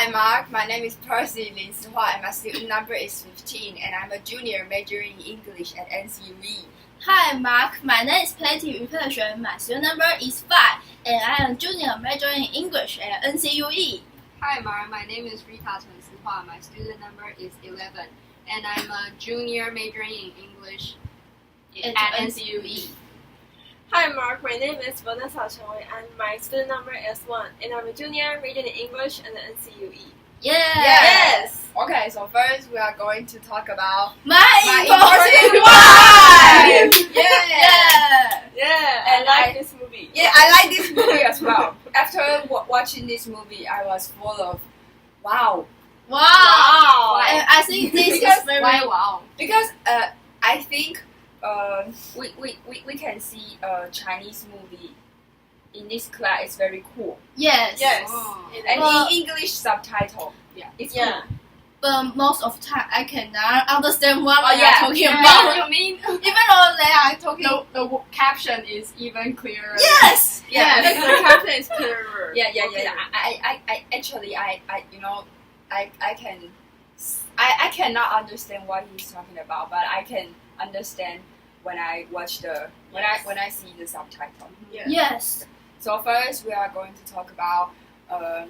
Hi Mark, my name is Percy Lin Sihua and my student number is 15 and I'm a junior majoring in English at NCUE. Hi Mark, my name is Patty Yu Pei-Xuan. My student number is 5 and I am junior majoring in English at NCUE. Hi Mark, my name is Rita Chen Sihua. My student number is 11 and I'm a junior majoring in English at NCUE. Hi Mark, my name is Vanessa Chen Wei and my student number is 1 and I'm a junior majoring in English at the NCUE. Yes! Okay, so first we are going to talk about My important wife! Yeah! I like this movie. Yeah, I like this movie as well. After watching this movie, I was full of wow. Wow! And I think this is very wow. Because I think we can see a Chinese movie in this class. It's very cool. Yes. Oh. And Well, in English subtitle. Yeah. It's Yeah. cool. But most of the time I cannot understand what Oh, they yeah. are talking about. You mean Even though they are talking. the caption is even clearer? Yes! Yeah. The caption is clearer. Yeah. Okay. I actually I cannot understand what he's talking about, but I can understand when I watch when I see the subtitle. Yeah. Yes. So first we are going to talk about the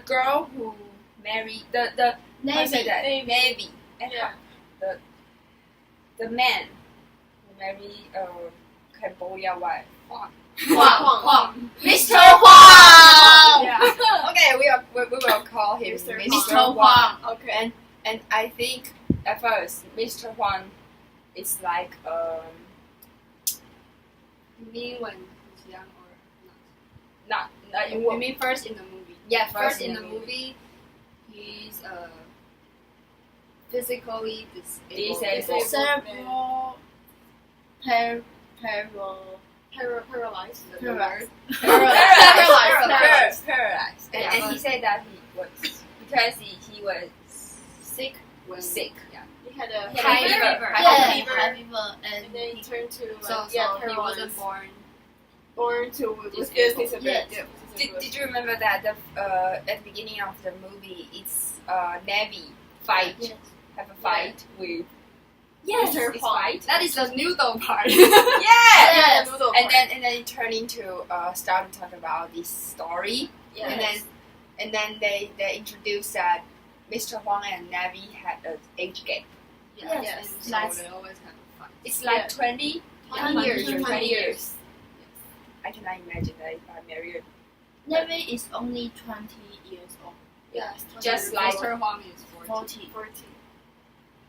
girl who married the how to say that? Navy and Yeah. the man who married Cambodia wife. Huang. Mr. Huang. Yeah. Okay, we will call him Mr. Mr. Huang. Huang. Okay. And I think at first Mr. Huang is like You mean when he's young or not? not You mean first in the movie? yeah First in the movie, he's physically Disabled. Cerebral. paralyzed. Paralyzed. Paralyzed. Yeah, And he but- said that he was because he was Sick. When, sick. Yeah. He had a High Fever. fever. Yeah, High high fever. fever. and then he turned to So he he wasn't born to with this disabled. disability. Yes. Did you remember that at the beginning of the movie, it's Navy fight Yes. have a fight with Yes. it's fight. That is the noodle part. Yeah. Yes. And then it turned into start to talk about this story, and then they introduced that Mr. Huang and Navy had an age gap. Yeah. Yes. And so Nice. they always have a fight. It's like Yeah. 20 20 years. years. 20 years. I cannot imagine that if I married. Navy is only 20 years old. Yes. Just like- Mr. Huang is 40. 40.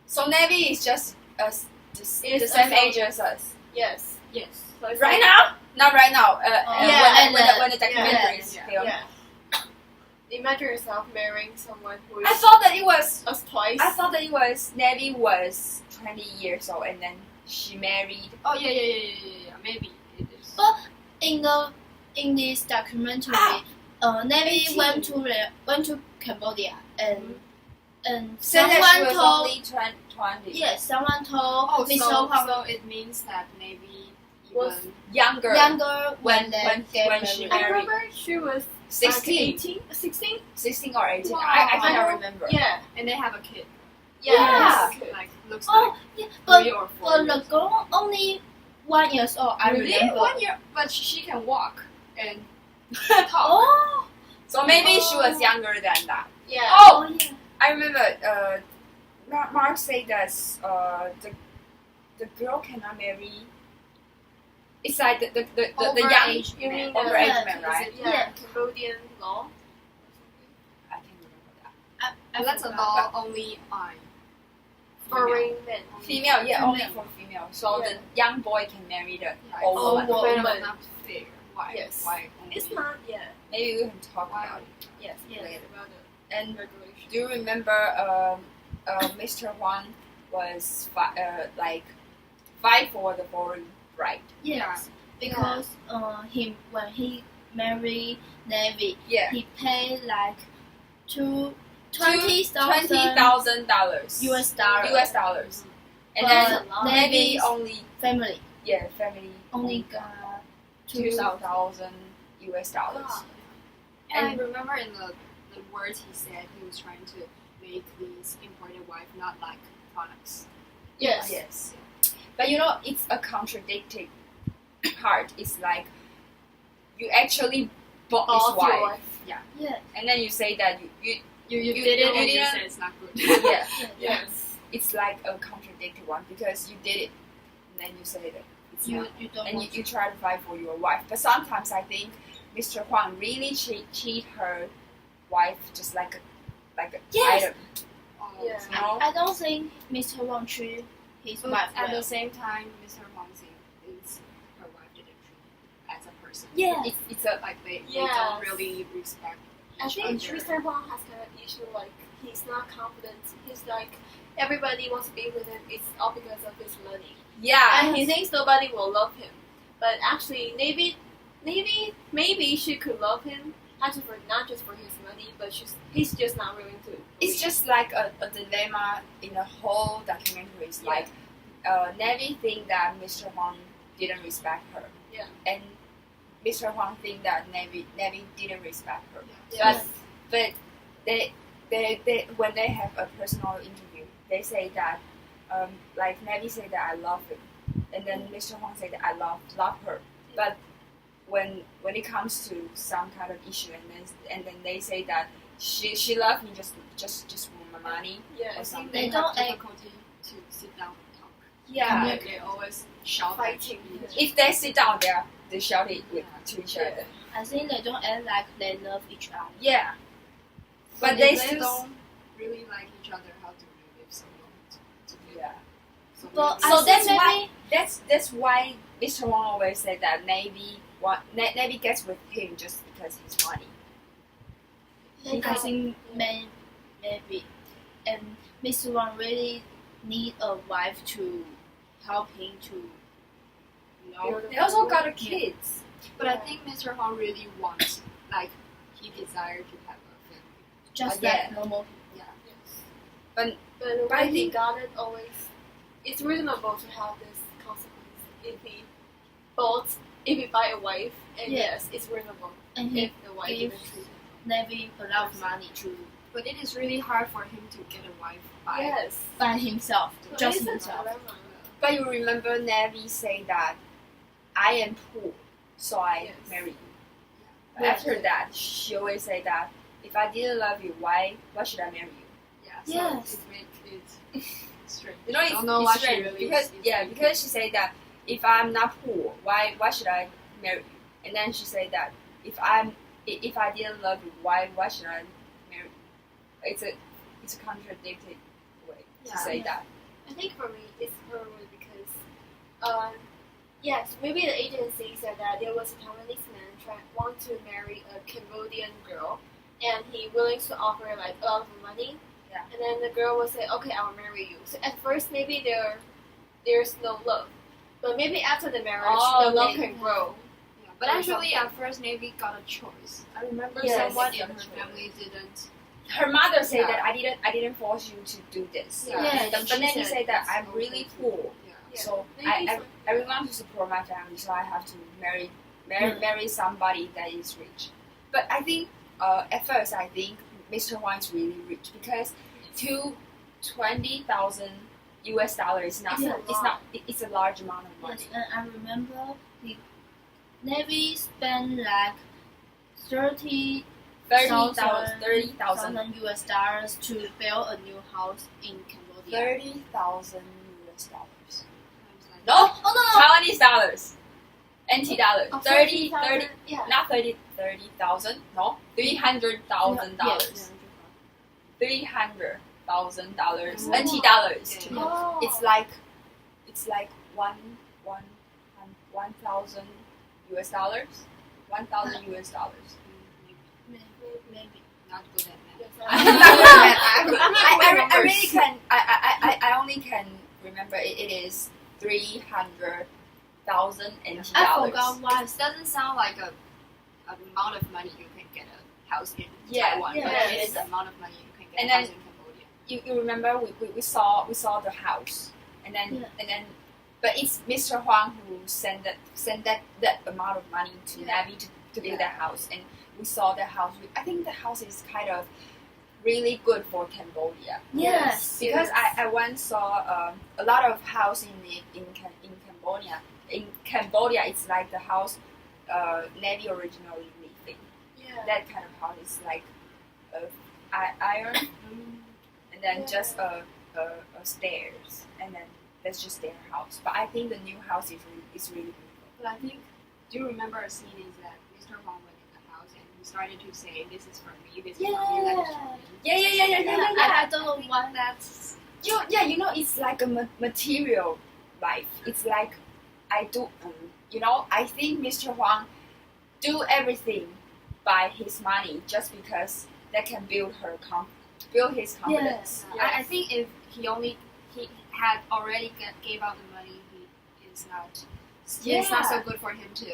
So Navy is just It's the same also- age as us. Yes. Yes. So it's Right like- now? Not right now. Yeah, When the documentary is yeah. filmed. Yeah. Imagine yourself marrying someone who is I thought that it was. us twice. I thought that it was Navy was 20 years old and then she married. Oh yeah. Maybe it is. But in this documentary, Navy 18. went to Cambodia and Said that she someone was told only 20. yes, someone told Oh, Mr. so Huang it means that maybe Was- even Younger. younger when they when get she married. I married. remember she was 16. 18, 16? 16 or 18. Wow. I cannot remember. Yeah. and they have a kid. Yeah. Like looks Oh, like yeah, but 3 or 4 the girl only 1 year old. I really? remember. 1 year, but she can walk and talk. Oh, So maybe she was younger than that. Yeah. Oh! yeah. I remember Mark said that the girl cannot marry. It's like the young Overage You man. mean overage Yeah. man, right? Yeah. Cambodian law. I can't remember that. And that's a law only on Foreign men. Female, yeah, only Female. for female. So Yeah. the young boy can marry the Yeah, old old one. woman. But not fair. Why? Yes. Why only? It's not, yeah. Maybe we can talk Why? about it. Yes. Yes. Later about the And regulation. do you remember Mr. Huang was fight for the foreign right? Yes, because when he married Navy, Yeah. he paid like $20,000 $20,000 US dollar. US dollars. And But then Navy Navy's only family family only got $2,000 US dollars. And I remember in the the words he said, he was trying to make these imported wife not like products. Yes. Yes. But you know, it's a contradicting part. It's like you actually bought Bought this your wife. wife. Yeah. Yeah. And then you say that You did did it, it and you didn't- said it's not good. yeah. Yes. It's like a contradicting one because you did it and then you say that it's You not. you don't And want you try to fight for your wife. But sometimes I think Mr. Huang really cheat her wife just like a Yes. item. Yeah. You know? I don't think Mr. Wang treat his But wife at well. the same time, Mr. Huang thinks her wife didn't treat him as a person. Yeah. It's a Like they Yes. don't really respect I each think other. Mr. Huang has kind of issue like he's not confident. He's like everybody wants to be with him. It's all because of his money, yeah. and he thinks nobody will love him. But actually, maybe she could love him not just for his money, but he's just not willing to. It's just like a dilemma in the whole documentary. It's like Navy think that Mr. Huang didn't respect her. Yeah. And Mr. Huang think that Navy didn't respect her. Yes. But they when they have a personal interview, they say that like Navy say that I love him, and then Mr. Huang say that I love her. But when it comes to some kind of issue, and then they say that she loved me just for my money. Yeah. I or think something. they They have don't act- difficulty to sit down and talk. Yeah. Like, they always shout Fighting. at each If they sit down there, they shout it to each other. I think they don't act like they love each other. Yeah. But And they if still don't really like each other. How do we live so long together? yeah. So But maybe- so that's then why- maybe That's why Mr. Wang always said that Navy gets with him just because he's money. I think maybe and Mr. Wang really need a wife to help him to They also got a kids. But I think Mr. Huang really wants, like, he desired to have a family. just Yeah. like normal. But I when he think- got it, always it's reasonable to have this consequence if he buy a wife, and Yeah. yes, it's reasonable And he if the wife gave- didn't treat him. Navy a lot of money to But it is really hard for him to get a wife by. Yes, buy himself, So just it's a himself. dilemma. But you remember Navy say that I am poor, so I Yes. marry you. Yes. After that, she always say that if I didn't love you, why should I marry you? Yeah, so Yes. it makes it strange. You know, I it's, don't know it's what she strange really because is yeah, thinking. because she said that if I'm not poor, why should I marry you? And then she said that if I didn't love you, why should I marry you? It's a contradicting way to Yeah. say that. I think for me, it's probably because, yes, maybe the agency said that there was a Taiwanese man want to marry a Cambodian girl, and he willing to offer like a lot of money. Yeah. And then the girl will say, "Okay, I will marry you." So at first, maybe there's no love, but maybe after the marriage, Oh, the love maybe. can grow. Yeah, but Or actually, something. at first, Navy got a choice. I remember Yes. someone in Got a her choice. family didn't. Her mother said Yeah. that I didn't force you to do this. Yeah. Yeah, But she then he said said that it's I'm okay really to- poor. Yeah. Yeah. So Maybe I some- want to support my family, so I have to marry somebody that is rich. But I think at first I think Mr. Huang is really rich because $20,000 US is not Yeah. it's a large amount of money. Yes, and I remember the Navy spent like 30,000 $30,000 US to build a new house in Cambodia. $30,000 US. Times like- No, Oh no! Taiwanese dollars, NT dollars. Oh, 30, 30,000, yeah. not 30,000. No, $300,000. $300,000 Oh. NT dollars. Yeah. To me. Oh. It's like 1,000 US dollars. 1,000 US dollars. Maybe. Not good at math. Yes, I I really can. I only can remember it is 300,000 NT I dollars. forgot why. It doesn't sound like an amount of money you can get a house in Yeah, Taiwan, but yes. it is the amount of money you can get And a house then- in Cambodia. You remember we saw the house, and then but it's Mr. Huang who sent that amount of money to Yeah. Navy to build that house, and we saw the house. I think the house is kind of really good for Cambodia. Yes. Because I once saw a lot of house in Cambodia. In Cambodia, it's like the house Navy originally lived in. Yeah. That kind of house is like iron, and then just a stairs, and then that's just their house. But I think the new house is really beautiful. But I think, do you remember a scene is that Mr. Huang went in the house and he started to say, "This is for me. This is for me." Like, I don't know why that's You know, it's like a material life. It's like I do, I think Mr. Huang do everything by his money just because that can build his confidence. I think if he had already gave out the money, it's not so good for him to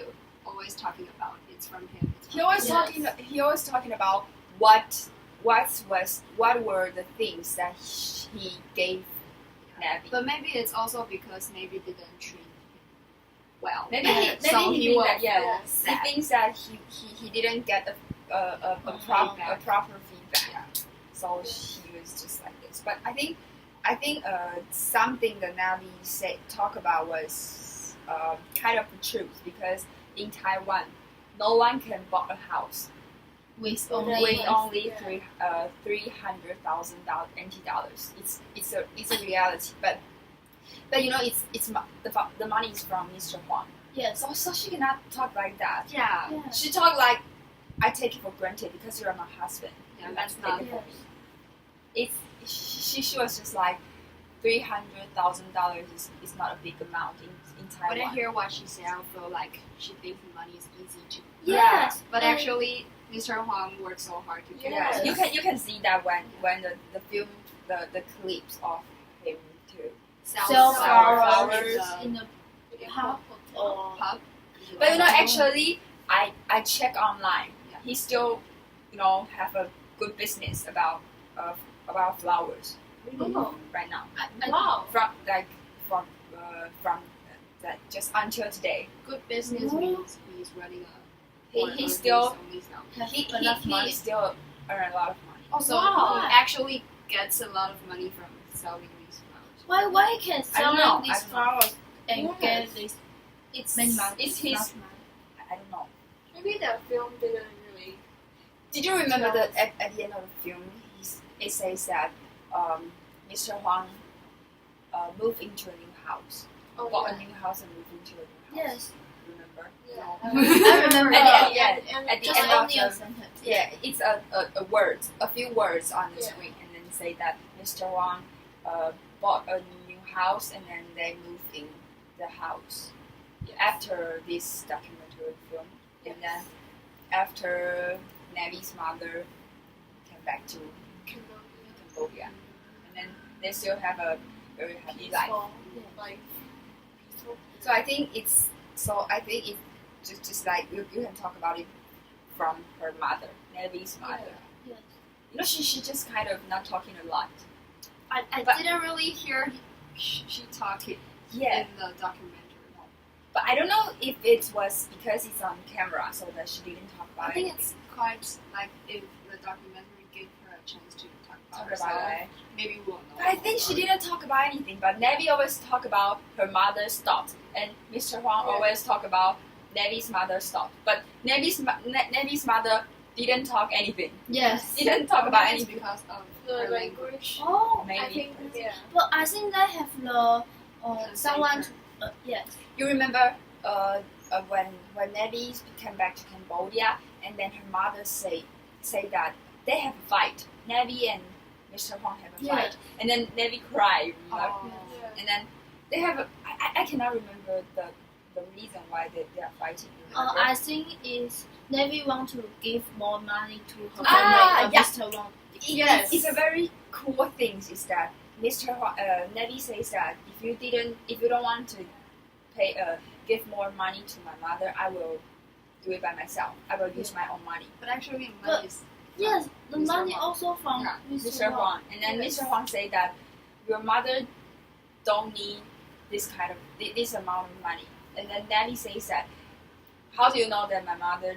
always talking about it's from him. It's from him. He always talking about what were the things that he gave Navy. But maybe it's also because Navy didn't treat him well. Maybe so he he will thinks that, feel sad. he thinks that he didn't get a proper feedback. Yeah. So he was just like this. But I think something that Navi talk about was kind of the truth, because in Taiwan, no one can buy a house with with only only $300,000 NT dollars. It's a reality. But the money is from Mr. Huang. yes. So she cannot talk like that. Yeah. Yeah. She talk like, I take it for granted because you're my husband. Yeah, You that's take not it for me. She was just like $300,000 is not a big amount in Taiwan. When I hear what she said, I feel like she thinks money is easy to. Yes. But and- actually, Mr. Huang worked so hard to get Yeah, it. you can see that when the film the clips of him to sell flowers flowers in the pub or pub. But actually, I check online. Yeah. He still, have a good business about flowers Oh, right now. wow. From that just until today, Good business means he's running a. he still have he enough money. still earn a lot of money. Also, Wow. he actually gets a lot of money from selling these flowers. Why can I don't know, selling these I don't know. flowers and Yes. get this It's many money? it's his. I don't know. Maybe the film didn't really. Did you remember that at the end of the film, it says that Mr. Huang moved into a new house, Oh, bought yeah. a new house and moved into a new house. Yes, Remember? Yeah. I remember. At the Just end of only a the sentence. yeah, it's a few words on the screen, and then say that Mr. Wang bought a new house, and then they moved in the house after this documentary film, and then after Navi's mother came back to Cambodia, and then they still have a very happy life. Like peaceful. So I think it's just like you can talk about it from her mother, Navi's mother. Yes. She just kind of not talking a lot. I But- didn't really hear she talking Yeah, in the documentary. but I don't know if it was because it's on camera, so that she didn't talk about I think it. it's quite like if the documentary gave her a chance to talk about Talk herself, about it. maybe we'll know. But I think she didn't talk about anything. But Navi always talk about her mother's thoughts, and Mr. Huang Yeah. always talk about Navi's mother's thoughts. But Navi's mother didn't talk anything. Yes. Didn't talk about It's anything. because of The her language. Oh, Maybe. I think, yeah. but I think they have the someone. Yes. You remember when Navi came back to Cambodia, and then her mother say that they have a fight. Navi and Mr. Huang have a Yeah. fight, and then Navi cried. Remember? Oh. Yeah. And then they have I cannot remember the reason why they are fighting. Remember? I think is Navy want to give more money to her Ah, family. yeah. Mr. Wang. Yes. It's a very cool thing is that Mr. Navi says that if you don't want to give more money to my mother, I will do it by myself. I will use my own money. But actually, But- money is Yes, the Mr. money Huang. also from Yeah, Mr. Huang. And then Yes. Mr. Huang say that your mother don't need this amount of money. And then Navi says that, how do you know that my mother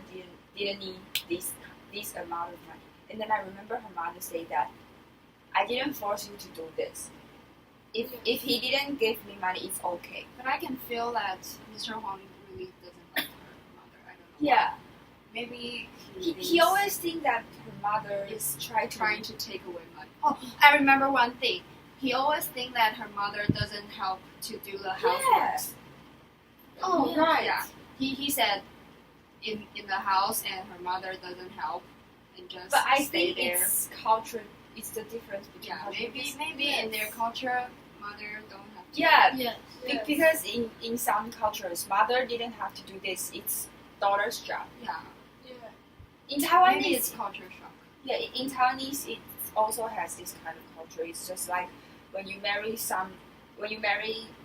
didn't need this amount of money. And then I remember her mother say that I didn't force you to do this. If he didn't give me money, it's okay. But I can feel that Mr. Huang really doesn't like her mother. I don't know. Yeah. Why. Maybe He always think that her mother is trying to take away money. Oh, I remember one thing. He always think that her mother doesn't help to do the housework. Oh, Yeah. right. Yeah. He said in the house and her mother doesn't help and just But I stay think there. it's culture. It's the difference between Yeah, culture. maybe in their culture, mother don't have to. Yeah, Yes. because in some cultures, mother didn't have to do this. It's daughter's job. Yeah. In Maybe Taiwanese, it's culture shock. yeah, in Taiwanese, it also has this kind of culture. It's just like when you marry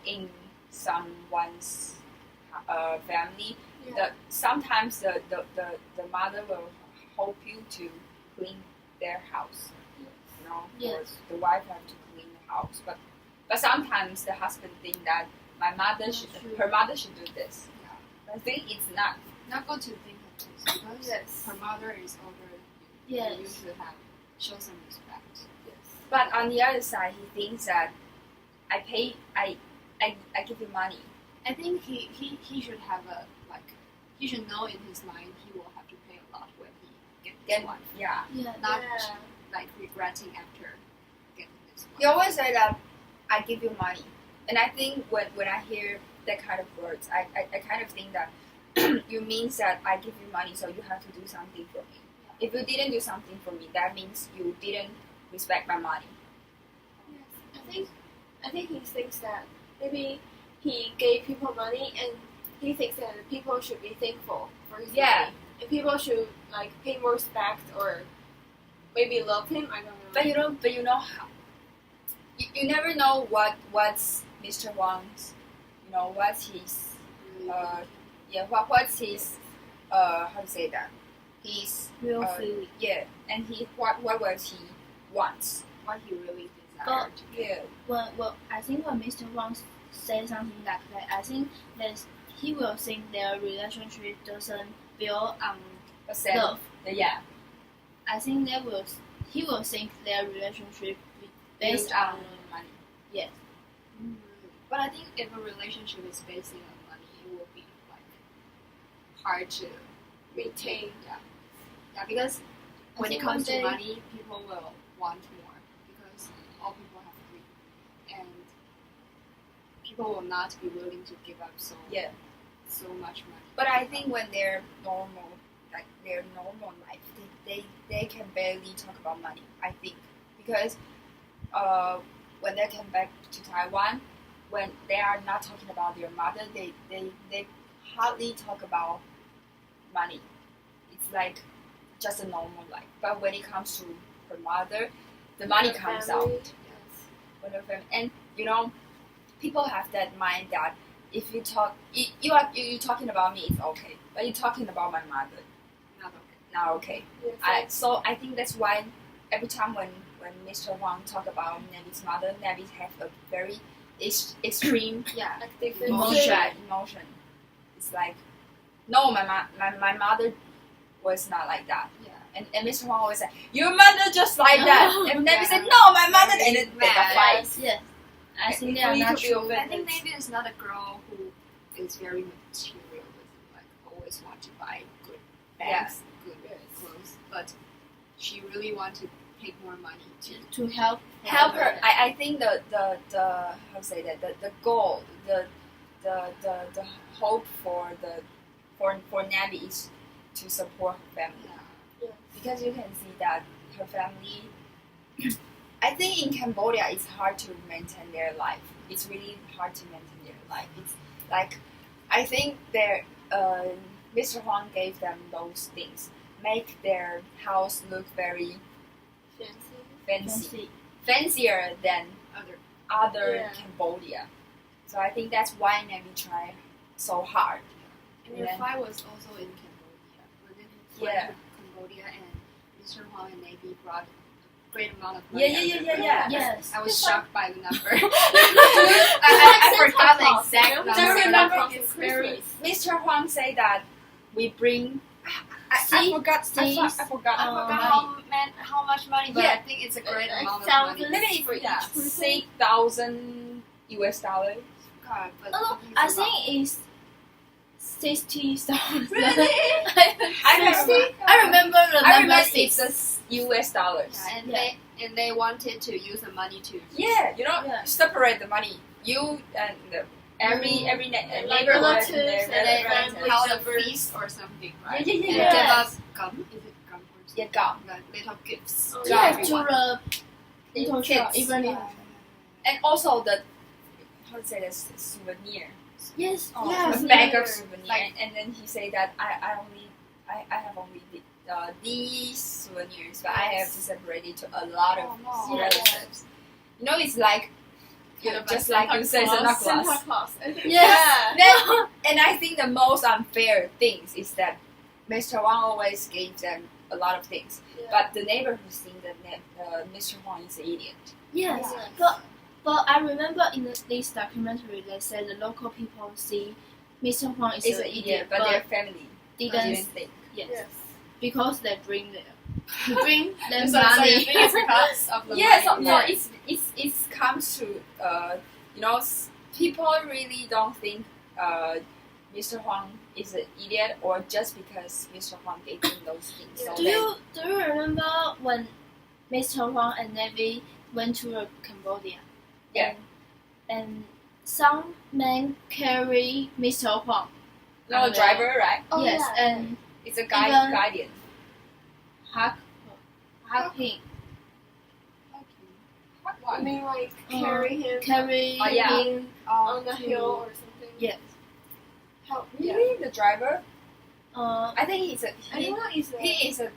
in someone's family, sometimes the mother will help you to clean their house. You know, Yes. or the wife have to clean the house, but sometimes the husband think that her mother should do this. Yeah. I think it's not. Not good to think of this because Yes. her mother is older. Yes. You should show some respect. But on the other side, he thinks that I give you money. I think he should have he should know in his mind he will have to pay a lot when he gets Then one. yeah, Yeah. Not like regretting after getting this one. he always say that I give you money, and I think when I hear that kind of words, I kind of think that you means that I give you money, so you have to do something for me. If you didn't do something for me, that means you didn't respect my money. Yes, I think he thinks that maybe he gave people money and he thinks that people should be thankful for his Yeah. money. And people should like pay more respect or maybe love him. I don't know. But you know how. You never know what's Mr. Wang's, what's his what's his how to say that, his Real feeling. and what was he wants. What he really desired. Yeah. Well, I think when Mr. Wang says something like that, I think that he will think their relationship doesn't build on love. Yeah. I think he will think their relationship based on money. yes. But I think if a relationship is based on money, it will be hard to maintain. Yeah, because I when it think comes one to day- money, people will want more because all people have greed, and people will not be willing to give up so much money. But I think when they're normal, like their normal life, they can barely talk about money. I think because when they come back to Taiwan, when they are not talking about their mother, they hardly talk about money. It's like just a normal life. But when it comes to her mother, the money comes out. Yes. When her family, and people have that mind that if you talk, you're talking about me, it's okay. But you're talking about my mother, not okay. Yes. So I think that's why every time when Mr. Wang talk about Nabi's mother, Nabi have a very extreme Active emotion. It's like, no, my mother was not like that. Yeah. And Mr. Wang always said, your mother just like that. And Nabi said, no, my mother. And then they Mad. fight. Yes. I think they are You not could be true. I think maybe it's not a girl who is very materialistic, like always want to buy good bags, good clothes, but she really want to take more money to To help Her. I think the how to say that the goal, the hope for Nabi is to support her family. Because you can see that her family, I think in Cambodia it's hard to maintain their life. It's really hard to maintain their life. It's like, I think Mr. Huang gave them those things, make their house look very fancy, fancier than other Cambodia. So I think that's why Nabi tried so hard. And their fight was also in Cambodia. When they went to Cambodia and Mr. Huang and Navy brought a great amount of money. Yeah. Yes. I was shocked by the number. I forgot the exact number. Just remember, it's very Mr. Huang say that we bring I forgot. I forgot. I forgot how much money, but I think it's a great amount of money. thousands Maybe for yeah, each person. $6,000 US. God, but Oh, I think it's 60,000. Really? I remember the I number remember six. it's US dollars. yeah, and Yeah. they wanted to use the money to Yeah, you know, Yeah. separate the money. You and every Like neighborhood relatives and their and then relatives. families. how the members. feast or something, right? Yeah, yeah, And yeah. give Yes. us gum. Is it gum or something? Yeah, gum. Like little gifts. Oh, to Yeah, everyone. to the little child, Kids. even And also the how to say this souvenir. yes, Oh, yes, A bag yeah. of souvenir. Like- and then he say that I have only these souvenirs, but I have to separate it to a lot of Oh, no. relatives. You know, it's like Kind of just like like you said, Santa Claus. Santa Claus. Yes. Then, and I think the most unfair things is that Mr. Wang always gave them a lot of things, but the neighborhood think that Mr. Wang is an idiot. Yes, Yeah. but I remember in this documentary they said the local people see Mr. Huang is He's an an idiot, idiot, but their family didn't. didn't think. Yes, because they bring them, bring them So money. you think it's because of the Yeah, so, money? so Yeah. it's comes to you know, people really don't think Mr. Huang is an idiot or just because Mr. Huang gave him those things. So do you remember when Mr. Huang and Navy went to Cambodia? Yeah. And some men carry Mr. Huang. no driver, right? Oh, yes, yeah. and It's a Even- guardian. hug him, I mean, like Uh, carry him carry Oh, yeah. him. on the hill or something. Yes. How? Really, the driver? I I think he's a I don't know. Is he is a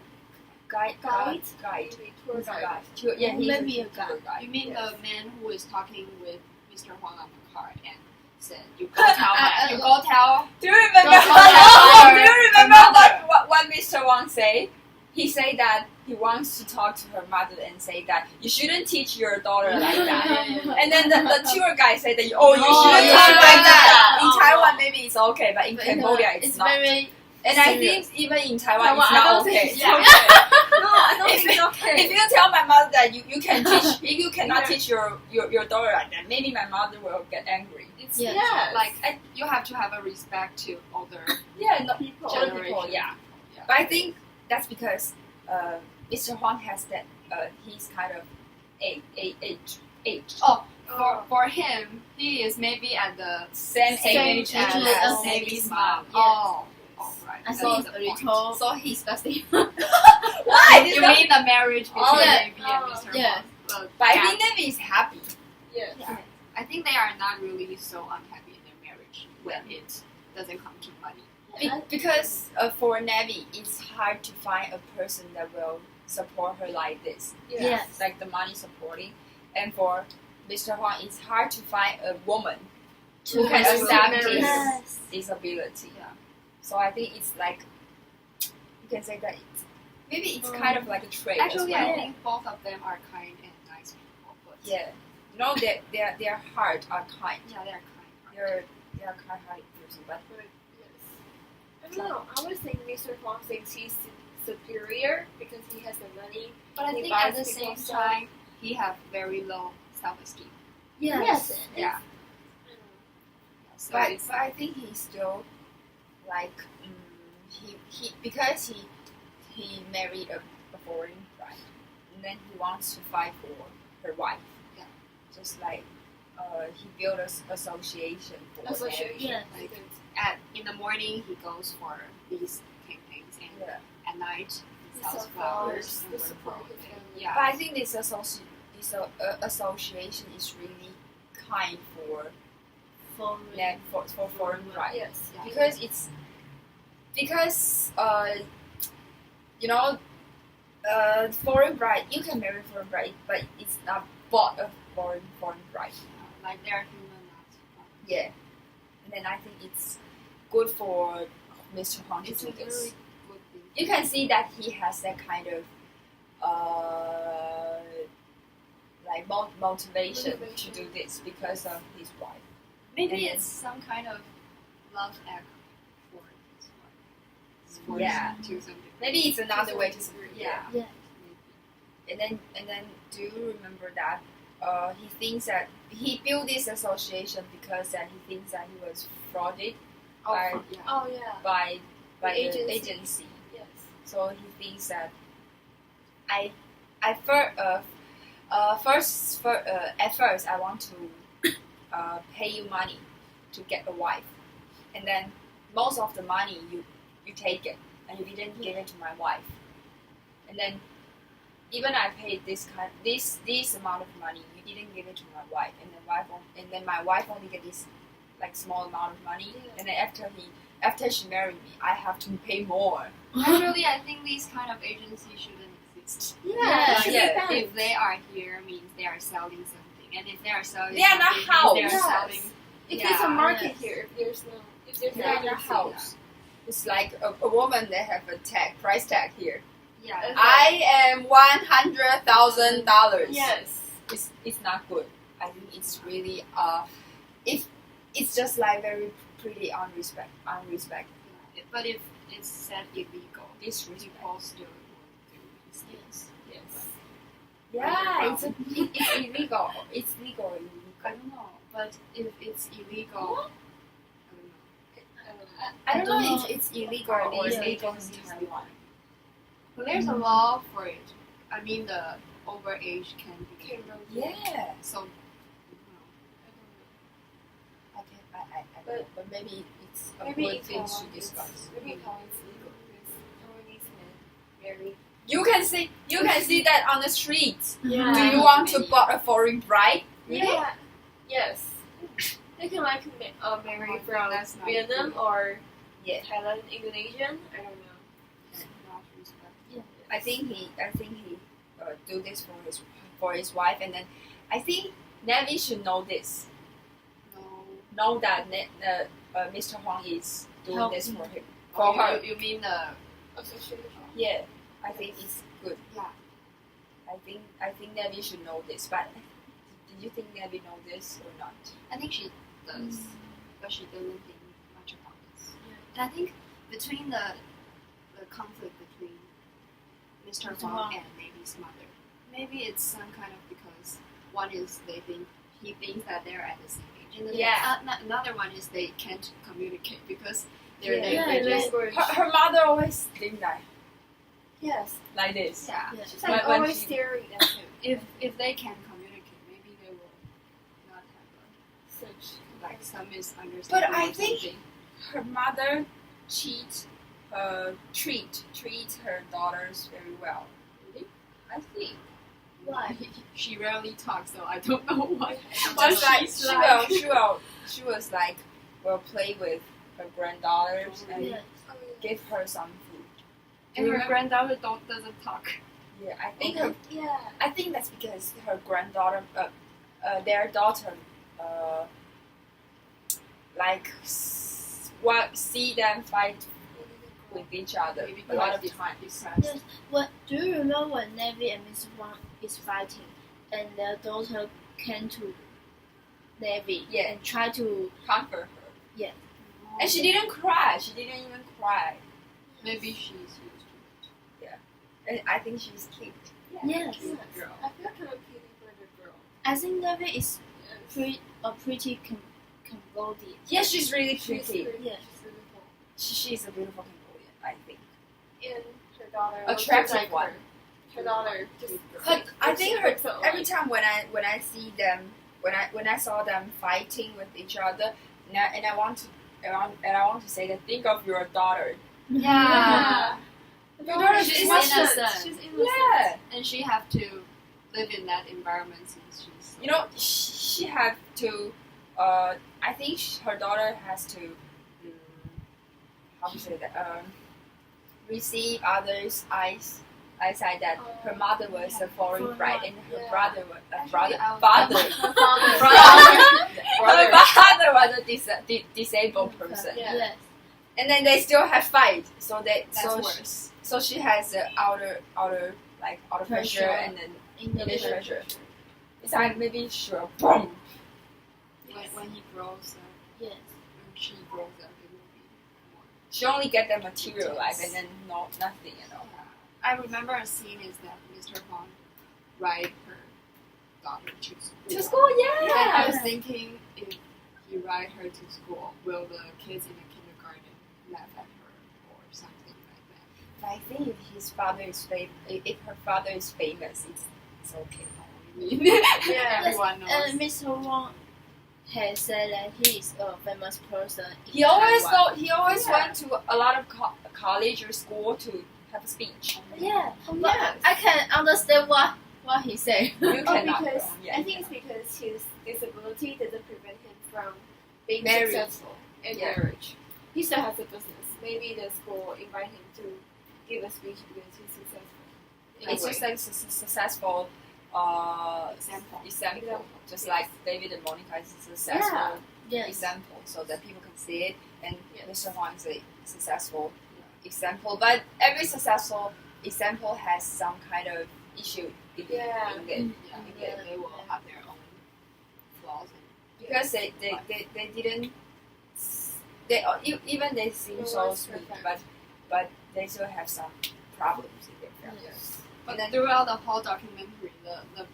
guide. Guide? Guide. maybe tour He's a guide. guide. Yeah, he's maybe a a guy. tour guide. You mean yes. the man who is talking with Mr. Huang on the car and said, "You go tell You go tell." Do you remember? Don't tell Do you her remember mother. what Mr. Wang say? He say that he wants to talk to her mother and say that you shouldn't teach your daughter like that. And then the tour guide said that you shouldn't yeah. talk like that. Yeah. In Taiwan maybe it's okay, but in But Cambodia it's not. very. And I serious. think even in Taiwan Taiwan, it's I not don't okay. think it's Yeah. No, I don't If think it's okay. If you tell my mother that you can teach you cannot teach your daughter like that, maybe my mother will get angry. It's Yes. Yes. like you have to have a respect to older Yeah, no, People. older people, generation. yeah. Yeah. But I think that's because Mr. Huang has that he's kind of age. Oh, for him, he is maybe at the Same Same age age as as Navy's Navy's mom. Oh, right. I That's think the a point. little. So he's the same. Why? You mean the marriage between Oh, yeah. Navy and Mr. Yeah. Huang? But But I yeah, think Navy is happy. Yes. yeah. I think they are not really so unhappy in their marriage when it doesn't come to money. Because for Navy, it's hard to find a person that will support her like this. Yes. Like the money supporting. And for Mr. Huang, it's hard to find a woman who can Yes. accept Yes. his Yes. disability. Yeah. So I think it's like, you can say that maybe it's kind of like a trait Actually, as well. I think both of them are kind and nice people. But Yeah. You know, their heart are kind. yeah, they're kind. They are kind-hearted person, but I don't know. I would think Mr. Huang thinks he's superior because he has the money. But I He think at buys the people same stuff. time, he have very low self-esteem. Yes. Yeah. So but it's I think he's still like he because he married a foreign bride, and then he wants to fight for her wife. Yeah. Just like he built an association for them. Association. Yeah. like in the morning he goes for these campaigns, and Yeah. at night he He sells sells flowers flowers and to wear support clothes. his family. Yeah. But I think this association is really kind for foreign bride. Yes. Yeah. Because you know foreign bride you can marry foreign bride, but it's not bought a foreign bride. Like they're human, not. Yeah, and then I think it's good for Mr. Huang to It's do a this. really good thing. You can see that he has that kind of like motivation to do this because of his wife. Maybe And it's some kind of love act for his wife. is forced Yeah. to something. Maybe it's another way to support. Yeah. Yeah. And then do you remember that he thinks that he built this association because that he thinks that he was frauded by Yeah. Oh yeah. by The the agency. agency. Yes. So he thinks that at first I want to pay you money to get a wife, and then most of the money you take it and you didn't give it to my wife, and then even I paid this amount of money, you didn't give it to my wife, and then my wife only get this like small amount of money, Yeah. and then after she married me, I have to pay more. Actually, I think these kind of agencies shouldn't exist. Yeah. Like, Yeah. if they are here, means they are selling something, and if they are selling, They are not something, house. means they are Yes. selling. If Yeah. there's a market Yes. here, if there's no They are not agency, house. It's like a woman that have a price tag here. Yeah. Okay. I am $100,000. Yes. It's not good. I think it's really it's just like very pretty unrespect. But if it's said illegal, Disrespect. people still will do these things. Yes. Yeah, it's illegal. It's legal or illegal. I don't know, but if it's illegal, I don't know. I don't know know. if it's illegal or Yeah. legal in Taiwan. But there's a law for it. I mean, the overage can be. Yeah. So, I But maybe it's a Maybe good in thing to Taiwan discuss. maybe in Taiwan it's legal because Taiwanese men marry. You can see that on the streets. Yeah. Do you want to buy a foreign bride? Yeah. Yes. They can like marry Oh, from that's not Vietnam good. or Yeah. Thailand, Indonesian. I don't know. not respect. I think he do this for his wife, and then I think Navi should know this. No. Know that Mr. Huang is doing Help this him. for him. Oh, For her. You mean the? Association. Yeah, I think it's good. Yeah. I think Navi should know this, but did you think Navi know this or not? I think she does, but she doesn't think much about this. And I think between the conflict between Mr. Mr. Huang Huang. and Navy's mother, maybe it's some kind of because one is he thinks that they're at the same age, and then Yeah. another one is they can't communicate because their Yeah. languages. language. Her mother always think Yes. like this. Yeah. Yeah. She's When- like when always she- staring at him. If they can communicate, maybe they will not have Such. like some misunderstanding. But I or think- something. Her mother treat her daughters very well. Really? I think. Why? She rarely talks, so I don't know what. Just like she's like. she was like will play with her granddaughters and Yes. give her some food. And her granddaughter doesn't talk. Yeah, I think Okay. her Yeah. I think that's because her granddaughter, their daughter, see them fight with each other Maybe a lot of because times. Yes. What do you remember when Navy and Mr. Huang is fighting, and their daughter came to Navy Yeah. and try to Comfort her. Oh, And she didn't cry. She didn't even cry. maybe she's used to And I think she was cute. yes. it. Girl. I feel kind of pity for the girl. I think Navy is Yes. pretty Cambodian. Yeah, she's really She's pretty. pretty. Yes. She's beautiful. She's a beautiful Cambodian, I think. And her daughter. Attractive looks like one. Her daughter just. But I think her looks alike. every time when I see them when I saw them fighting with each other, and I want to say that think of your daughter. Yeah. Your daughter She's is innocent. She's innocent. Yeah. And she have to live in that environment since she's. You know, she have to. I think her daughter has to. How to say that? Receive others' eyesight that her mother was a foreign bride and her Yeah. brother was Actually, I was- father. Her father. Her father was a disabled person, Yeah. Yes. and then they still have fight. So That's worse. So she has the outer pressure Pressure. and then Inner inner pressure. pressure. It's like maybe sure boom. When he grows up, Yes. when she grows up, it will be more she only get the material life and then nothing at all. I remember a scene is that Mr. Huang ride her daughter to school. To school, And I yeah. was thinking, if he ride her to school, will the kids in the kindergarten laugh at her or something like that? But I think if his father is if her father is famous, it's okay. Yeah. Everyone knows. And Mr. Wang has said that he is a famous person. In He always Taiwan. He always went to a lot of college or school to have a speech. Yeah, but Yes. I can understand what he said. You cannot. because Yeah. I think it's because his disability doesn't prevent him from being Married. successful in Yeah. marriage. He still has a business. Maybe the school invite him to give a speech because he's successful. in a It's way. just like successful example. Just like David and Monica is a successful Yes. example, so that people can see it. And Yes. Mr. Huang is a successful example, but every successful example has some kind of issue in it. Yeah, Yeah. they will have their own flaws. Because they didn't even they seem No so one's sweet, perfect. but they still have some problems in their family. Yes. But then throughout the whole documentary, the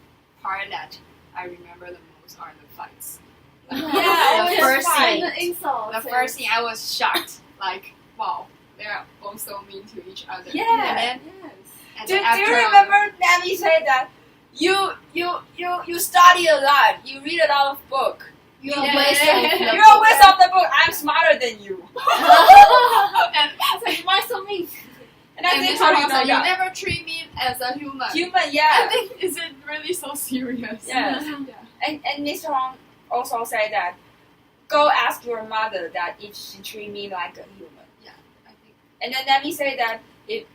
part that I remember the most are the fights. Yeah, the the first fight. scene. The insults. The first scene, I was shocked. Like, wow, they're both so mean to each other. Yeah. And then, Yes. and Do then you after remember Nami said that you study a lot, you read a lot of book. You are Yeah. wasting the You're a waste of the book. I'm smarter than you. and, It's like, why so mean? And I and think Mr. how do Huang you know said, you that? never treat me as a human. Human, I yeah. think, is it really so serious? Yes. Yeah. And Mr. Huang also said that go ask your mother that if she treat me like a human. I think. And then Nami said that if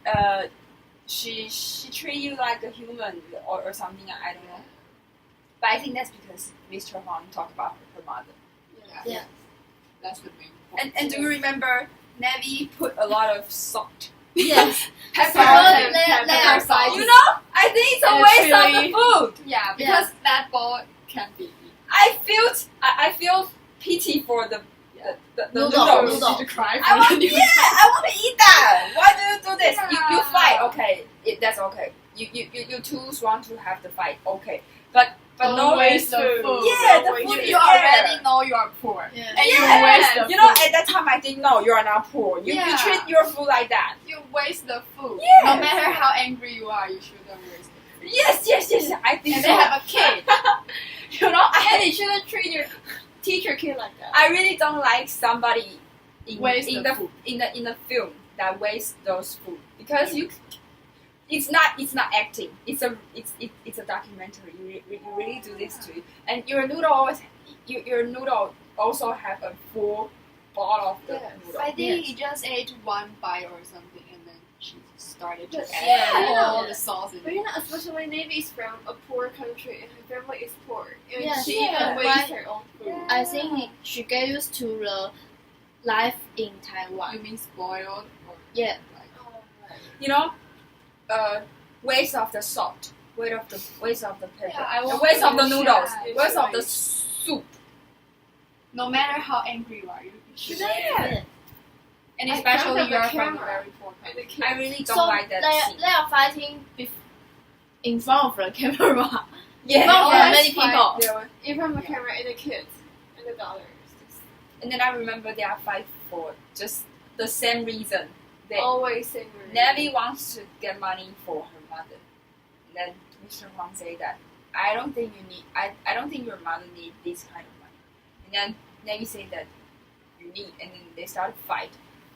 she treat you like a human or something, I don't know. But I think that's because Mr. Huang talked about her mother. Yeah. That's the main point. And do you remember Nami put a lot of salt? Yes. Pepper. Well, Pepper let- sauce. You know, I think it's a And waste of chili. the food. Yeah, because that ball can be eaten. I feel pity for the Noodle. noodles. Noodle. To cry for I want, the I want to eat that. Why do you do this? You Yeah. fight, okay? That's okay. You choose want to have the fight, okay? But no Don't waste the food. food. Yeah, the Don't food waste- is you there. already know you are poor. Yeah. And you Yeah. waste the You know, food. at that time I think no, you are not poor. You Yeah. treat your food like that. You waste the food. Yes. No matter how angry you are, you shouldn't waste the food. Yes. I think And so. they have a kid. You know, And you shouldn't treat your teacher kid like that. I really don't like somebody in Waste in the the food. in the film that wastes those food because it's not acting. It's a documentary. You really do this to it, and your noodle also have a full bottle of the Yes. noodle. I think Yes. he just ate one bite or something, and then she started to Yes. add Yeah. all Yeah. the sauce in But it. you know, especially Navy is from a poor country and her family is poor. And Yeah, she yeah. even wastes Why- her own food. I think she get used to the life in Taiwan. You mean spoiled or Yeah. like You know, waste of the salt, waste of the pepper, Yeah, I the want waste of the to noodles, share. waste of the It's soup. no matter how angry you are, you should. Yeah. And I especially found you are the from a camera. very poor And the country. kid. I really don't So like that scene. they are fighting in front of the camera. Yeah. in front of that's many fine. people. They were- In front of the camera and the kids and the daughters. And then I remember they are fight for just the same reason. They Always same. Navy wants to get money for her mother. And then Mr. Huang say that I don't think your mother need this kind of money. And then Navy say that you need, and then they start to fight.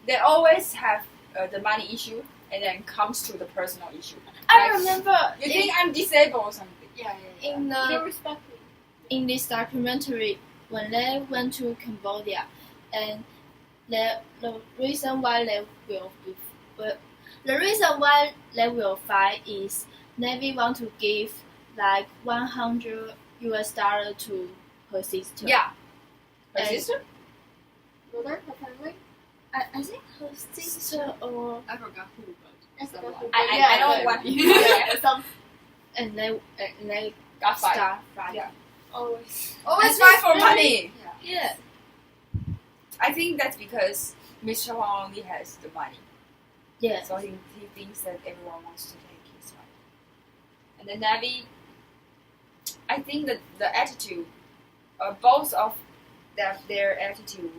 They always have the money issue, and then comes to the personal issue. I Like, remember You think I'm disabled or something? Yeah. in They the respect me. in this documentary when they went to Cambodia, and the reason why they will fight is Navy want to give like $100 to her sister. Yeah. Her And- sister? Mother, her family. I think her sister or I forgot who, but I forgot someone. who. I know one. yeah, some and they Got fired. start fighting. Yeah. Always. Always I fight think for really- money. Yeah. I think that's because Mr. Huang only has the money, Yes. so he thinks that everyone wants to take his money. And then Navi, I think that the attitude, both of their attitude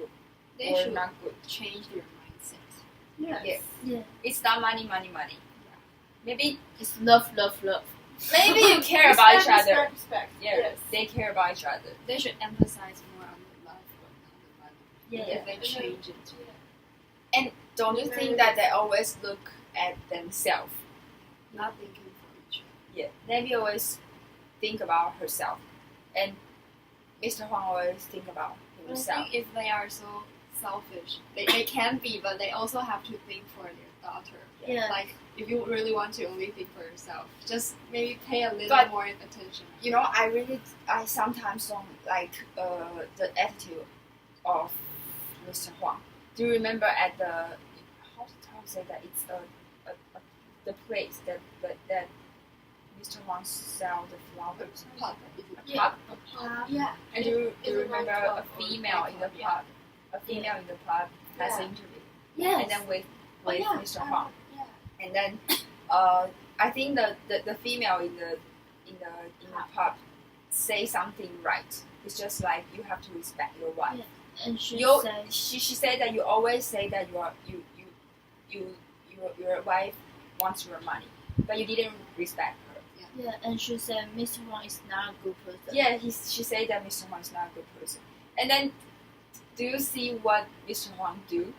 They were should not good. change their mindset. Yes. Yeah. Yeah. It's not money. Maybe It's love. you care about each other. Respect. Yeah, Yes. they care about each other. They should emphasize more on the love but not the money. Yeah. If they change it. Don't you think that they always look at themselves? Not thinking for each other. Yeah, Navi always think about herself, and Mr. Huang always think about But I himself. think if they are so selfish, they can be, but they also have to think for their daughter. Yeah. Like, if you really want to only think for yourself, just maybe pay a little But- more attention. You know, I sometimes don't like the attitude of Mr. Huang. Do you remember at the how to say that it's the place that Mr. Huang sell the flowers? Pub. Yeah. Yeah. And do you It's a remember nightclub a or female in the nightclub, pub? A female in the pub has an interview, Yes. and then with yeah. Mr. Huang. Yeah. And then I think the female in the pub say something right. It's just like you have to respect your wife. Yeah. And she You said, she said that you always say that your wife wants your money, but you didn't respect her. yeah, and she said Mr. Huang is not a good person. Yeah, she said that Mr. Huang is not a good person. And then do you see what Mr. Huang do?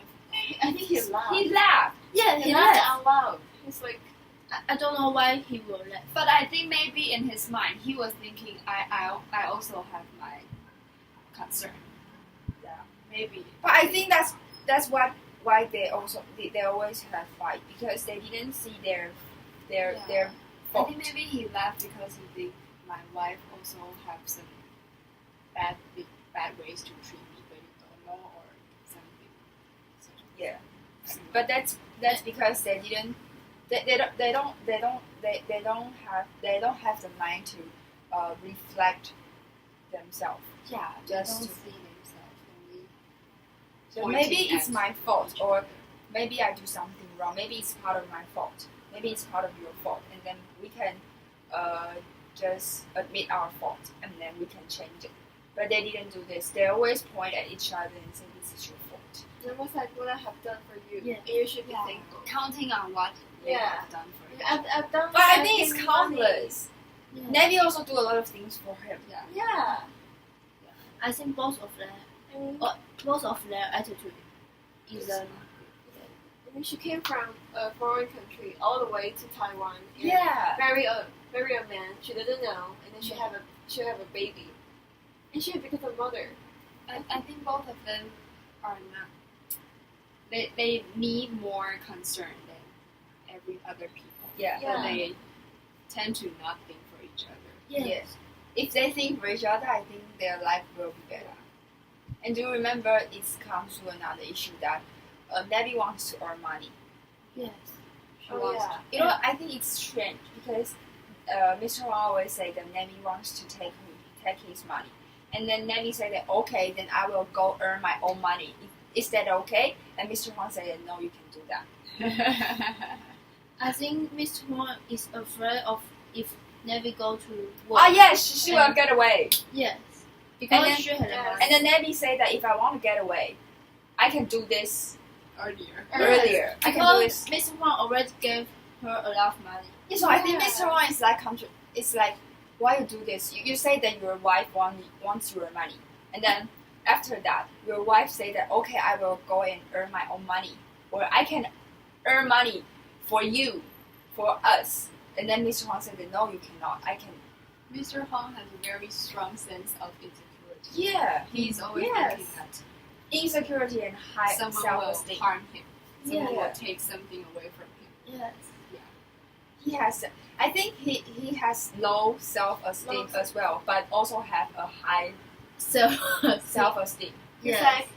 I think he laughed. He laughed. Yeah, He he laughed left. out loud. He's like, I don't know why he will left. But I think maybe in his mind he was thinking, I also have my concern. Yeah. Maybe. But I think that's why they always have fight, because they didn't see their I fault. think maybe he left because he think my wife also have some bad ways to treat me, but you don't know or something. So, Yeah. But that's because they didn't they don't have the mind to reflect themselves. yeah, they Just don't to- see themselves only. So Pointing maybe it's at my fault, or maybe I do something wrong. Maybe it's part of my fault. Maybe it's part of your fault, and then we can just admit our fault, and then we can change it. But they didn't do this. They always point at each other and say, "This is your fault." "Then what's like what I have done for you? Yeah. And you should be Yeah. thankful." Counting on what they Yeah. have done for you. I've done. But I I've think it's given money. countless. Yeah. Navi also do a lot of things for him. Yeah. Yeah. I think both of their attitude is It's not I mean, she came from a foreign country all the way to Taiwan. And Yeah. marry a man she didn't know, and then she have a baby, and she becomes a mother. I think both of them are not. They need more concern than every other people. Yeah. Yeah. But they tend to not think for each other. yes. Yes. If they think for each other, I think their life will be better. And do you remember it comes to another issue that Navi wants to earn money. Yes. She Oh, wants yeah. You know, I think it's strange because Mr. Wang always say that Navi wants to take his money. And then Navi said that, okay, then I will go earn my own money. Is that okay? And Mr. Huang said, no, you can do that. I think Mr. Huang is afraid of if Navi go to work. Oh, yes, she will get away. Yes. Because then- she had yes. a money. And then Navi said that if I want to get away, I can do this Earlier. earlier. I can do Because this. Mr. Huang already gave her a lot of money. Yeah, so I think Yeah. Mr. Wang is like, it's like, why you do this? You say that your wife wants your money, and then after that, your wife say that, okay, I will go and earn my own money, or I can earn money for you, for us. And then Mr. Huang said that, no, you cannot. I can. Mr. Huang has a very strong sense of insecurity. Yeah, He's always Yes. thinking that insecurity and high someone will self-esteem. harm him. Someone Yeah. will take something away from him. Yes. He has, I think he has low self-esteem Low- as well, but also have a high So self-esteem. He's yes. like,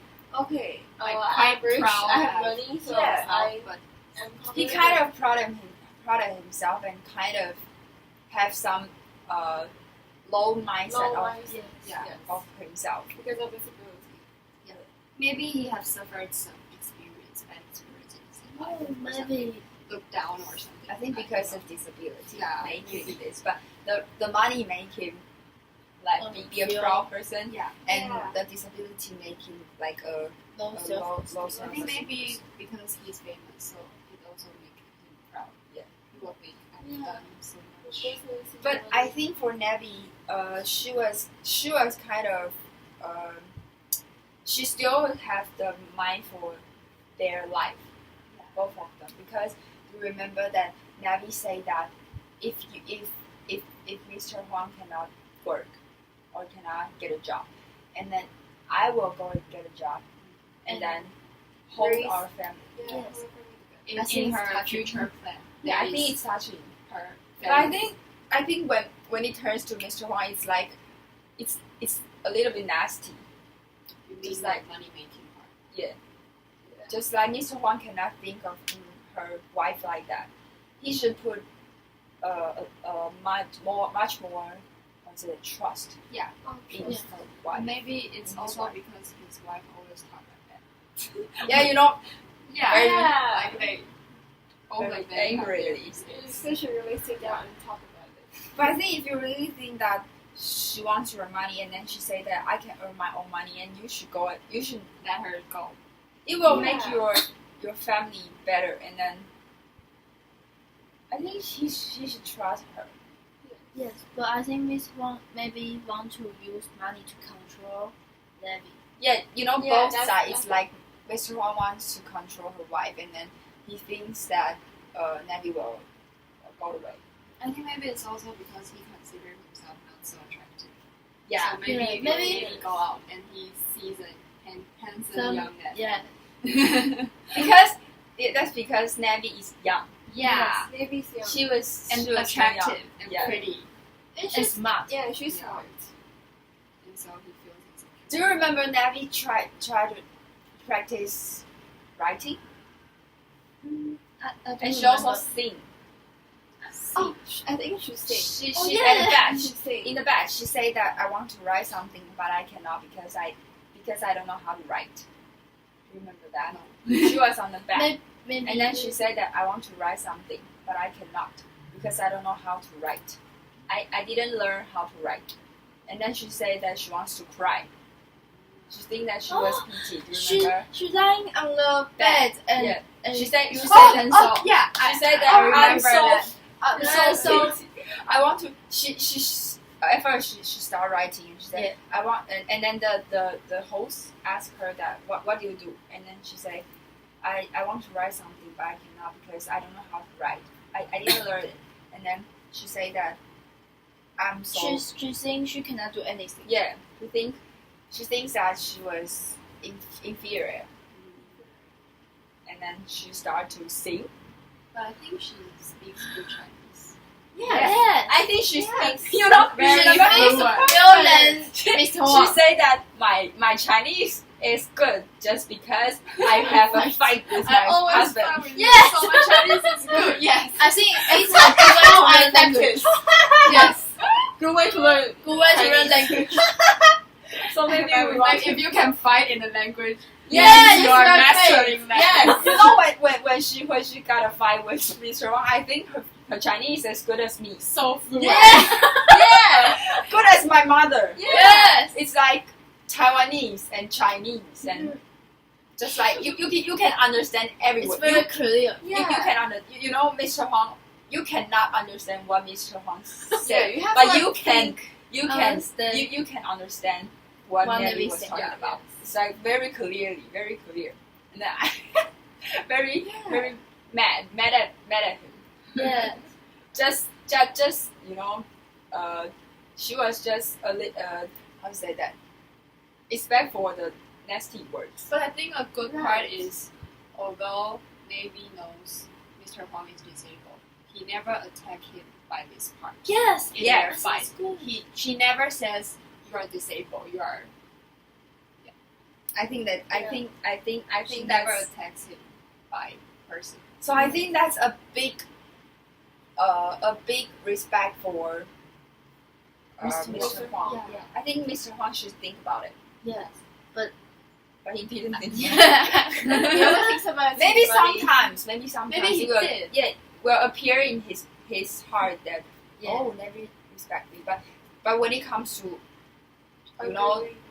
okay, Like, I'm quite rich, proud I have of money, so Yeah. I But am He confident. kind of proud of himself and kind of have some low mindset low of, mindset. yeah. Yes. of himself. Because of disability. maybe he has suffered some experience life. Oh, or something. maybe. Look down or something. I think because of disability Yeah, make him maybe. do this, but the money make him like be a feel- proud person, Yeah. and Yeah. the disability make him like a Low low self. low I self think maybe because he's famous, so it also makes him proud. Yeah. What we have Yeah. done so much. But I think for Navi, she was kind of, she still have the mind for their life, both of them, because you remember that Navi say that if Mr. Huang cannot work or cannot get a job, and then I will go and get a job, and then hold Raise- our family. Yes. In, I think in it's her touching. future plan. Yeah, I there think is it's touching. her. But I think when it turns to Mr. Huang, it's like it's a little bit nasty. You mean just like money making part. Just like Mr. Huang cannot think of her wife like that. He should put much more what's it, trust Yeah. in Yeah. her wife. Maybe it's In his also wife. because his wife always talk like that. Yeah, you know, Yeah. Very- Like they. very Like they angrily. So should really sit down and talk about it. But I think if you really think that she wants your money and then she say that I can earn my own money and you should go, you should let her go. it will make Yeah. your family better, and then I think he should trust her. Yes, but I think Miss Wang maybe want to use money to control Levi. Yeah, you know, Yeah, both that's- sides. that's- Like Mr. Huang wants to control her wife, and then he thinks that Navi will go away. I think maybe it's also because he considers himself not so attractive. Yeah, So maybe Yeah, maybe- he go out and he sees a handsome Some- young man. Yeah, because that's because Navi is young. Yeah. Maybe it's young. She was And she was attractive young. and Yeah. pretty. And and she's smart. yeah, she's Yeah. smart. And so he feels insecure. Do you remember Navi tried to practice writing, I don't and she also remember. sing. Oh, I think she sing. She Oh, she yeah. at the back. She sing. In the back, she said that I want to write something, but I cannot because I don't know how to write. Do you remember that? She was on the back, Maybe and then she said that I want to write something, but I cannot because I don't know how to write. I didn't learn how to write, and then she said that she wants to cry. She think that she was pitied. Do you she remember? she lying on the bed and Yeah. and She said said pencil. yeah, She said that I I'm remember so that. I'm Yeah, so so- I want to. She at first she started writing and she said Yeah. I want and then the host asked her that what do you do, and then she said I want to write something but I cannot because I don't know how to write. I didn't learn it, and then she said that I'm so she thinks she cannot do anything. yeah. She thinks that she was inferior, and then she started to sing. But I think she speaks good Chinese. Yeah. I think she Yes. speaks. You know, Very she remember- fluent. Well then, Mr. She Wang. said that my Chinese is good just because I have a fight with my I always husband. find with Yes. you, so my Chinese is good. Yes. I think it's a good way to learn language. Yes. Good way to learn. Good way to learn Chinese. language. So maybe we want Like if you can fight in a language, Yeah, you it's are very mastering that. Yes, you know when she got a fight with Mr. Wang, I think her Chinese is as good as me. So fluent. Yeah. Yeah, good as my mother. Yes. It's like Taiwanese and Chinese and just like you can understand every It's word. very clear. You can you know Mr. Huang. You cannot understand what Mr. Huang Yeah, said, you have but to you can Understand. you can understand what What Nelly Nelly was said, talking yeah. about. It's like very clear, and then I very mad at him. Yeah. Just you know, she was just a how to say that? Expect for the nasty words. But I think a good Right. part is, although Navy knows Mr. Huang is disabled, he never attacked him by this part. Yes. In their Yes, fight, that's good. she never says you are disabled. You are. I think that I She think never that's attacks him by person. so. I think that's a big respect for Mr. Mr. Huang. Yeah. I think Mr. Huang should think about it. Yes. but he didn't think He that. only thinks about Maybe his money. sometimes Maybe he will, did. yeah, will appear in his heart that Yeah. never respect me. But when it comes to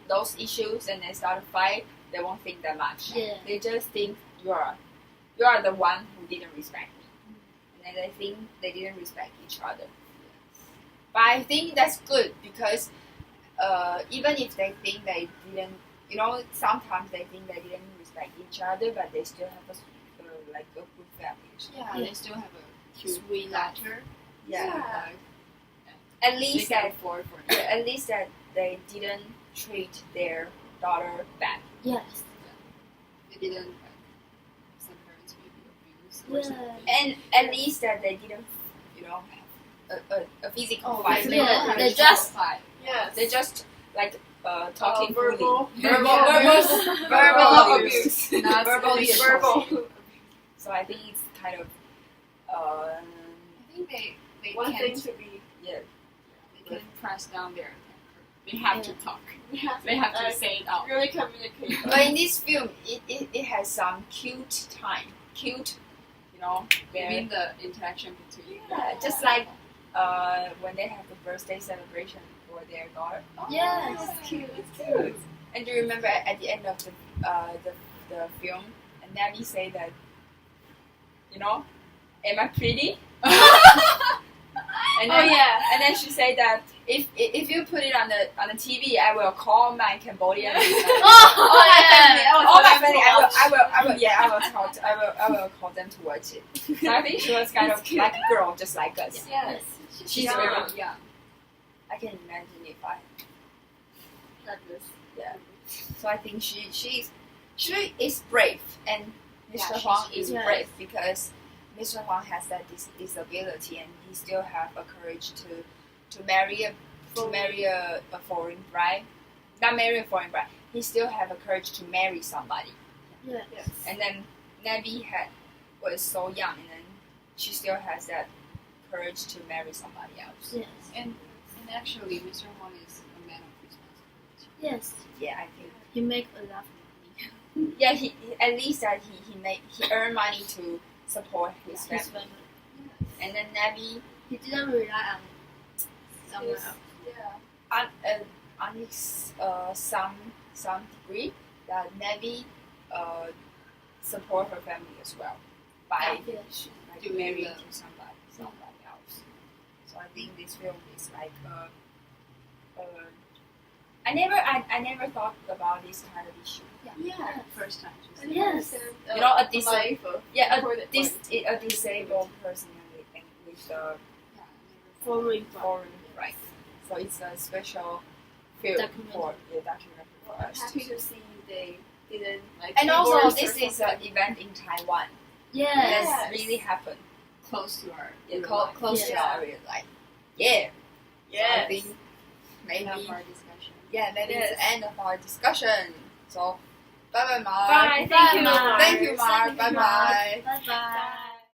those issues and they start to fight, they won't think that much. Yeah. They just think you are the one who didn't respect me, and then they think they didn't respect each other. But I think that's good because even if they think they didn't, sometimes they think they didn't respect each other, but they still have a good family. Yeah, Yeah. they still have a cute Sweet life. daughter. Yeah. They At least can that afford for yeah, that. at least that they didn't treat their daughter bad. Yes. They didn't like some parents maybe abuse or Yeah. something. And at least that they didn't, have a physical fight. yeah, don't have they a just- fight. Yes. They just talking verbal. verbal abuse. Not Verbally really verbal. So I think it's kind of I think they One thing can't to be. they can't press down their temper. They have to talk. They have to say it out. Really communicate. But in this film, it has some cute time. Cute, You mean the interaction between yeah, just like when they have the birthday celebration for their daughter. Yes. It's cute. It's cute. And do you remember at the end of the film, and Navi say that, am I pretty? And then, and then she said that if you put it on the TV, I will call my Cambodian. Oh yeah. All my family, I will call them to watch it. So I think she was kind of like a girl, just like us. Yes. She's young. very. Yeah. I can imagine if I. Like this. Yeah. So I think she is brave, and Yeah, Mr. she's Huang is really brave because Mr. Huang has that disability, and he still have a courage to marry a foreign bride. Not marry a foreign bride. He still have a courage to marry somebody. Yes. Yes. And then Navi was so young, and then she still has that courage to marry somebody else. Yes. And actually, Mr. Huang is a man of responsibility. Yes. Yeah, I think. He make a lot of money. Yeah, he at least that he earned money to support his His family. family. And then Navi He didn't rely on someone Yes. else. Yeah. on his some degree that Navi support her family as well by Yes. Doing marrying the- to somebody else. So I think this film is like I never thought about this kind of issue. Yeah. First time. She said. Yes. A disabled Yeah. a disabled person with Yeah, Foreign foreign right. So it's a special film for documentary for us. Happy to see they didn't like. And also, divorce this or is an something. event in Taiwan. Yes. That really happened. Close to our. Close to Yeah. our real life. Yeah. So I Yes. think maybe End of our discussion. maybe Yes. it's the end of our discussion. So bye bye Mark. Bye. Thank you, Mark. Thank you Mark. Bye bye. Bye bye.